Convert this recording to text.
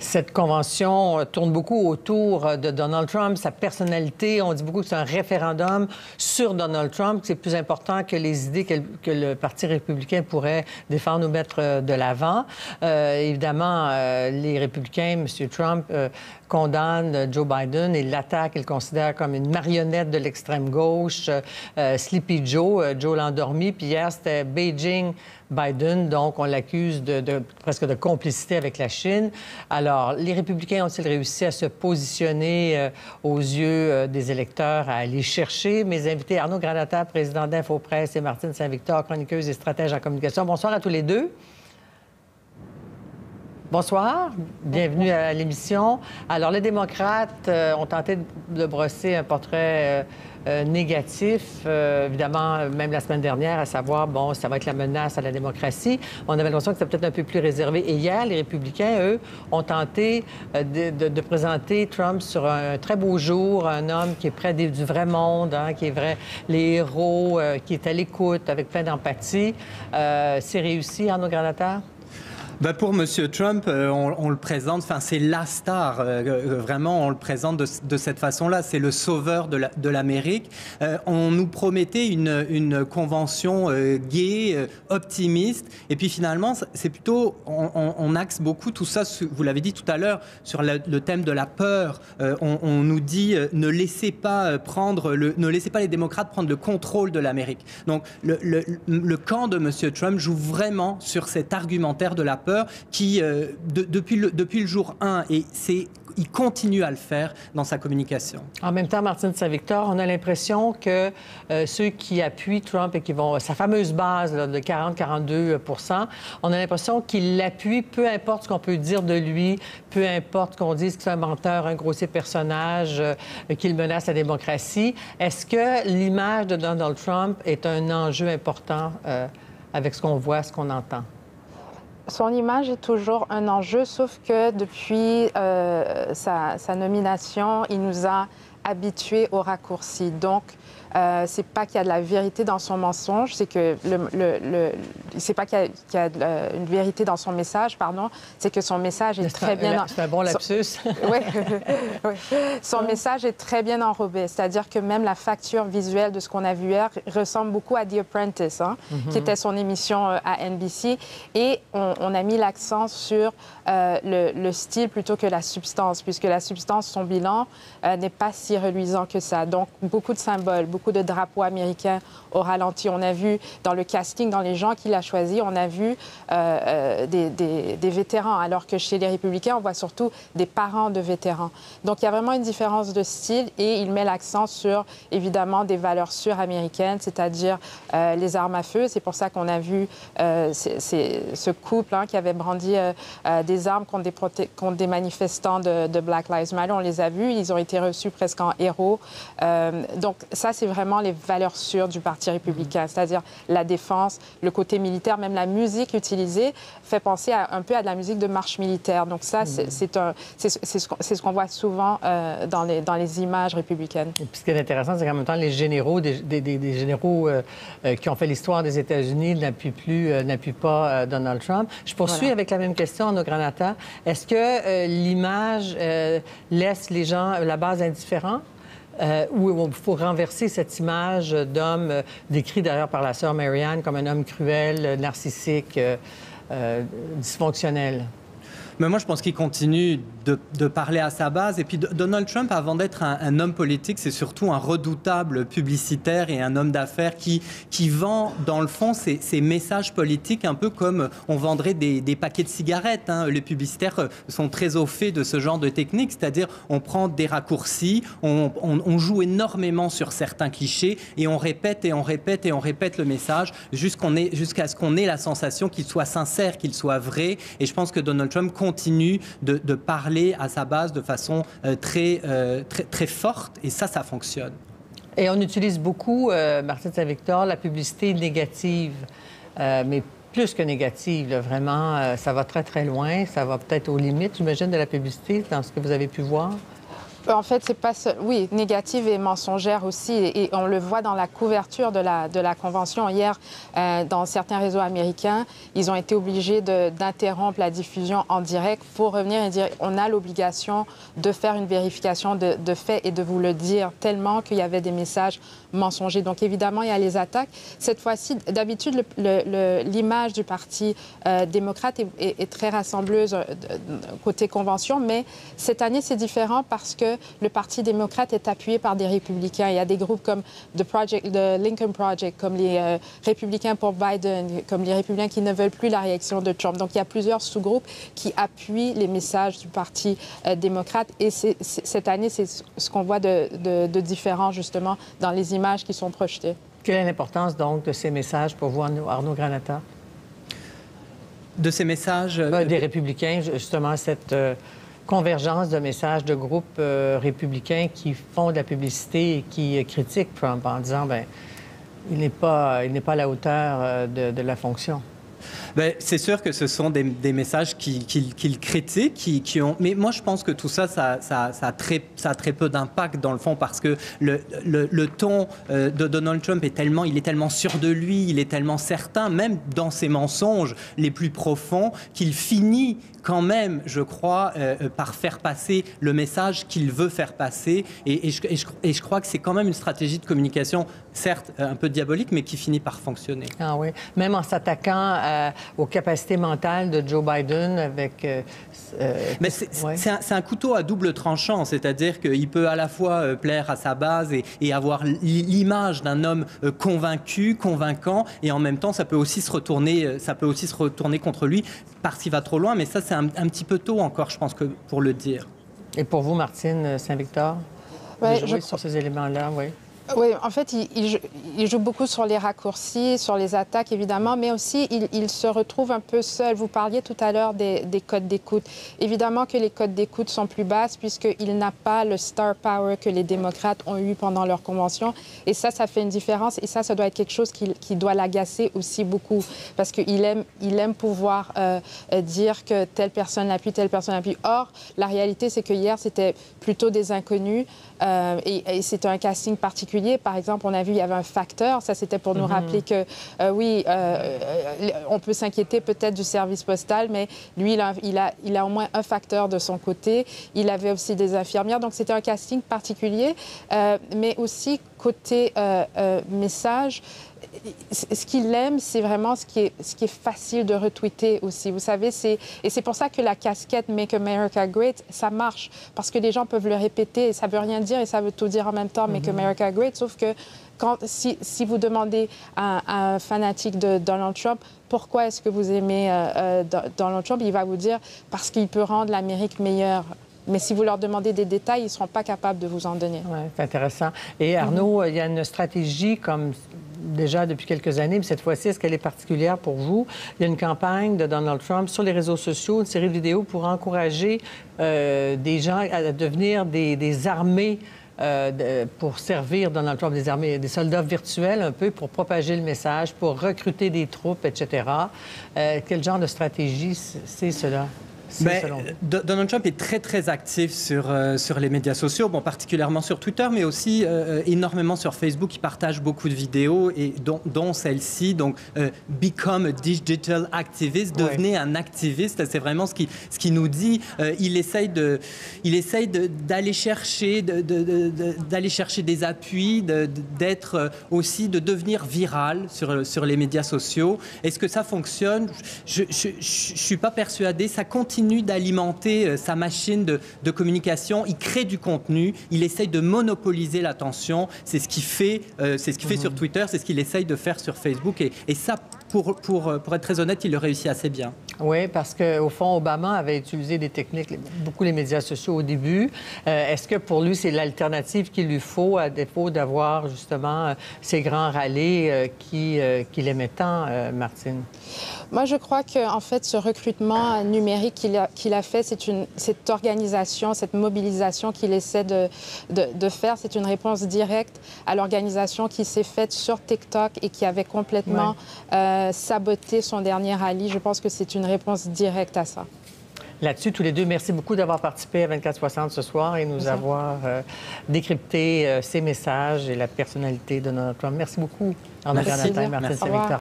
Cette convention tourne beaucoup autour de Donald Trump, sa personnalité. On dit beaucoup que c'est un référendum sur Donald Trump. C'est plus important que les idées que le Parti républicain pourrait défendre ou mettre de l'avant. Évidemment, les républicains, M. Trump, condamne Joe Biden et l'attaque qu'il considère comme une marionnette de l'extrême gauche, Sleepy Joe, Joe l'endormi. Puis hier, c'était Beijing Biden, donc on l'accuse presque de complicité avec la Chine. Alors, les républicains ont-ils réussi à se positionner aux yeux des électeurs, à aller chercher? Mes invités, Arnaud Granata, président d'Infopresse, et Martine Saint-Victor, chroniqueuse et stratège en communication. Bonsoir à tous les deux. Bonsoir, bienvenue à l'émission. Alors, les démocrates ont tenté de brosser un portrait négatif, évidemment, même la semaine dernière, à savoir, bon, ça va être la menace à la démocratie. On avait l'impression que c'était peut-être un peu plus réservé. Et hier, les républicains, eux, ont tenté de présenter Trump sur un très beau jour, un homme qui est près du vrai monde, hein, qui est vrai, les héros, qui est à l'écoute, avec plein d'empathie. C'est réussi, Arnaud Granata? Ben pour M. Trump, on le présente, enfin c'est la star, vraiment on le présente de cette façon-là, c'est le sauveur de l'Amérique. On nous promettait une convention gaie, optimiste, et puis finalement c'est plutôt, on axe beaucoup tout ça, vous l'avez dit tout à l'heure, sur le thème de la peur. On nous dit ne laissez pas les démocrates prendre le contrôle de l'Amérique. Donc le camp de M. Trump joue vraiment sur cet argumentaire de la peur qui, depuis le jour 1, et il continue à le faire dans sa communication. En même temps, Martine Saint-Victor, on a l'impression que ceux qui appuient Trump et qui vont... sa fameuse base là, de 40-42 %, on a l'impression qu'ils l'appuient, peu importe ce qu'on peut dire de lui, peu importe qu'on dise que c'est un menteur, un grossier personnage, qu'il menace la démocratie. Est-ce que l'image de Donald Trump est un enjeu important avec ce qu'on voit, ce qu'on entend? Son image est toujours un enjeu, sauf que depuis sa nomination, il nous a habitués au raccourci. Donc, c'est pas qu'il y a de la vérité dans son mensonge, c'est que c'est pas qu'il y a une vérité dans son message, pardon, c'est que son message est très bien... C'est un bon lapsus. Oui. Son message est très bien enrobé, c'est-à-dire que même la facture visuelle de ce qu'on a vu hier ressemble beaucoup à The Apprentice, hein, qui était son émission à NBC, et on a mis l'accent sur le style plutôt que la substance, puisque la substance, son bilan, n'est pas si reluisant que ça. Donc, beaucoup de symboles, beaucoup de drapeaux américains au ralenti. On a vu dans le casting, dans les gens qu'il a choisis, on a vu des vétérans, alors que chez les républicains, on voit surtout des parents de vétérans. Donc, il y a vraiment une différence de style et il met l'accent sur, évidemment, des valeurs sûres américaines, c'est-à-dire les armes à feu. C'est pour ça qu'on a vu ce couple qui avait brandi des armes contre des manifestants de Black Lives Matter. On les a vus, ils ont été reçus presque en héros. Donc, ça, c'est vraiment les valeurs sûres du Parti républicain, c'est-à-dire la défense, le côté militaire, même la musique utilisée fait penser un peu à de la musique de marche militaire. Donc ça, c'est ce qu'on voit souvent dans les images républicaines. Et puis ce qui est intéressant, c'est qu'en même temps, les généraux, des généraux qui ont fait l'histoire des États-Unis n'appuient pas Donald Trump. Je poursuis avec la même question, Arnaud Granata. Est-ce que l'image laisse les gens, la base, indifférents? Où il faut renverser cette image d'homme décrit d'ailleurs par la sœur Marianne comme un homme cruel, narcissique, dysfonctionnel? Mais moi, je pense qu'il continue de parler à sa base. Et puis, Donald Trump, avant d'être un homme politique, c'est surtout un redoutable publicitaire et un homme d'affaires qui vend, dans le fond, ses messages politiques un peu comme on vendrait des paquets de cigarettes. Hein. Les publicitaires sont très au fait de ce genre de technique, c'est-à-dire on prend des raccourcis, on joue énormément sur certains clichés et on répète et on répète et on répète le message jusqu'à ce qu'on ait la sensation qu'il soit sincère, qu'il soit vrai. Et je pense que Donald Trump continue de parler à sa base de façon très forte, et ça fonctionne. Et on utilise beaucoup, Martine Saint-Victor, la publicité négative, mais plus que négative, là, vraiment, ça va très, très loin, ça va peut-être aux limites, j'imagine, de la publicité, dans ce que vous avez pu voir. En fait, c'est pas oui, négative et mensongère aussi, et on le voit dans la couverture de la convention. Hier, dans certains réseaux américains, ils ont été obligés d'interrompre la diffusion en direct pour revenir et dire on a l'obligation de faire une vérification de faits et de vous le dire, tellement qu'il y avait des messages mensongers. Donc évidemment, il y a les attaques. Cette fois-ci, d'habitude, l'image du Parti démocrate est très rassembleuse côté convention, mais cette année, c'est différent parce que le Parti démocrate est appuyé par des républicains. Il y a des groupes comme le Lincoln Project, comme les républicains pour Biden, comme les républicains qui ne veulent plus la réélection de Trump. Donc, il y a plusieurs sous-groupes qui appuient les messages du Parti démocrate. Et cette année, c'est ce qu'on voit de différent, justement, dans les images qui sont projetées. Quelle est l'importance, donc, de ces messages pour vous, Arnaud Granata? De ces messages... Des républicains, justement, cette... convergence de messages de groupes républicains qui font de la publicité et qui critiquent Trump en disant ben il n'est pas à la hauteur de la fonction. Ben, c'est sûr que ce sont des messages qu'il critique, mais moi je pense que tout ça, ça a très peu d'impact dans le fond, parce que le ton de Donald Trump il est tellement sûr de lui, il est tellement certain, même dans ses mensonges les plus profonds, qu'il finit quand même, je crois, par faire passer le message qu'il veut faire passer. Et je crois que c'est quand même une stratégie de communication, certes un peu diabolique, mais qui finit par fonctionner. Ah oui, même en s'attaquant aux capacités mentales de Joe Biden avec... Mais c'est un couteau à double tranchant, c'est-à-dire qu'il peut à la fois plaire à sa base et avoir l'image d'un homme convaincu, convaincant, et en même temps, ça peut aussi se retourner contre lui parce qu'il va trop loin, mais ça, c'est un petit peu tôt encore, je pense, pour le dire. Et pour vous, Martine Saint-Victor, jouer sur ces éléments-là, oui. Oui, en fait, il joue beaucoup sur les raccourcis, sur les attaques, évidemment, mais aussi, il se retrouve un peu seul. Vous parliez tout à l'heure des codes d'écoute. Évidemment que les codes d'écoute sont plus basses puisqu'il n'a pas le star power que les démocrates ont eu pendant leur convention. Et ça fait une différence. Et ça doit être quelque chose qui doit l'agacer aussi beaucoup parce qu'il aime pouvoir dire que telle personne l'appuie, telle personne l'appuie. Or, la réalité, c'est que hier, c'était plutôt des inconnus et c'était un casting particulier. Par exemple, on a vu, il y avait un facteur. Ça, c'était pour nous rappeler que, on peut s'inquiéter peut-être du service postal, mais lui, il a au moins un facteur de son côté. Il avait aussi des infirmières. Donc, c'était un casting particulier. Mais aussi, côté message, ce qu'il aime, c'est vraiment ce qui est facile de retweeter aussi. Vous savez, et c'est pour ça que la casquette « Make America Great », ça marche, parce que les gens peuvent le répéter et ça ne veut rien dire et ça veut tout dire en même temps, « Make America Great », sauf que si vous demandez à un fanatique de Donald Trump pourquoi est-ce que vous aimez Donald Trump, il va vous dire « parce qu'il peut rendre l'Amérique meilleure ». Mais si vous leur demandez des détails, ils ne seront pas capables de vous en donner. Oui, c'est intéressant. Et Arnaud, il y a une stratégie comme déjà depuis quelques années, mais cette fois-ci, est-ce qu'elle est particulière pour vous? Il y a une campagne de Donald Trump sur les réseaux sociaux, une série de vidéos pour encourager des gens à devenir des armées pour servir Donald Trump, des soldats virtuels un peu, pour propager le message, pour recruter des troupes, etc. Quel genre de stratégie c'est cela? Donald Trump est très, très actif sur les médias sociaux, particulièrement sur Twitter, mais aussi énormément sur Facebook. Il partage beaucoup de vidéos, et dont celle-ci, donc « Become a Digital Activist », devenez un activiste, c'est vraiment ce qui nous dit. Il essaye d'aller chercher, d'aller chercher des appuis, d'être aussi, de devenir viral sur les médias sociaux. Est-ce que ça fonctionne? Je ne suis pas persuadée. Ça continue d'alimenter sa machine de communication. Il crée du contenu, il essaye de monopoliser l'attention. C'est ce qu'il fait, sur Twitter, c'est ce qu'il essaye de faire sur Facebook. Et ça, pour être très honnête, il le réussit assez bien. Oui, parce qu'au fond, Obama avait utilisé des techniques, beaucoup les médias sociaux au début. Est-ce que pour lui, c'est l'alternative qu'il lui faut, à défaut d'avoir justement ces grands rallyes qu'il aimait tant, Martine? Moi, je crois qu'en fait, ce recrutement numérique qu'il a fait, cette organisation, cette mobilisation qu'il essaie de faire, c'est une réponse directe à l'organisation qui s'est faite sur TikTok et qui avait complètement saboté son dernier rallye. Je pense que c'est une réponse directe à ça. là-dessus. Tous les deux, merci beaucoup d'avoir participé à 24/60 ce soir et nous avoir décrypté ces messages et la personnalité de Donald Trump. Merci beaucoup, André Granatin, Martine Saint-Victor.